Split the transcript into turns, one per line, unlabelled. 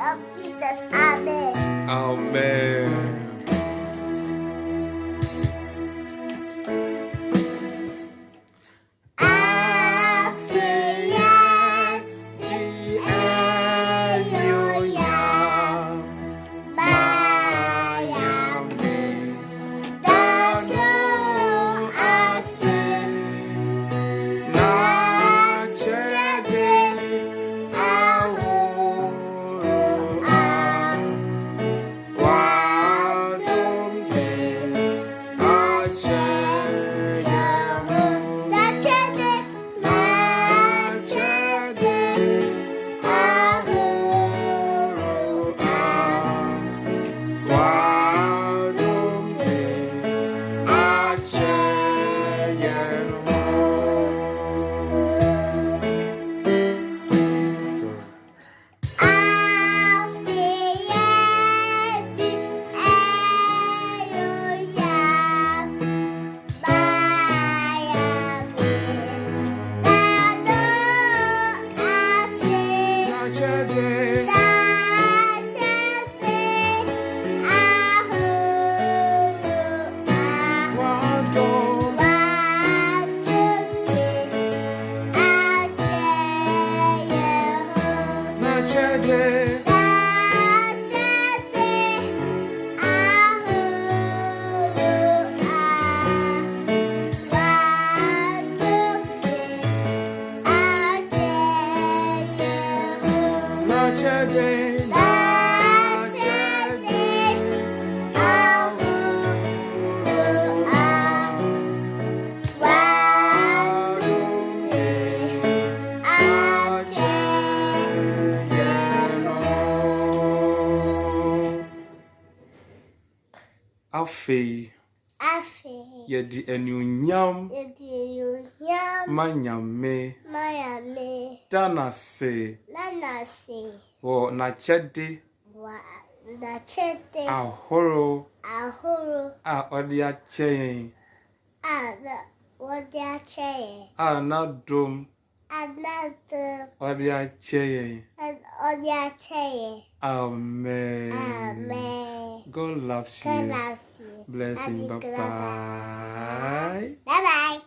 of Jesus. Amen.
Amen. AFEI YE DE ANU'NYAM ma Nyame danase wo n'akyɛde ahorow a ɔde akyɛ yɛn a n'adom ɔde akyɛ yɛn. Amen. God loves you. Blessing. Bye bye.
Bye bye.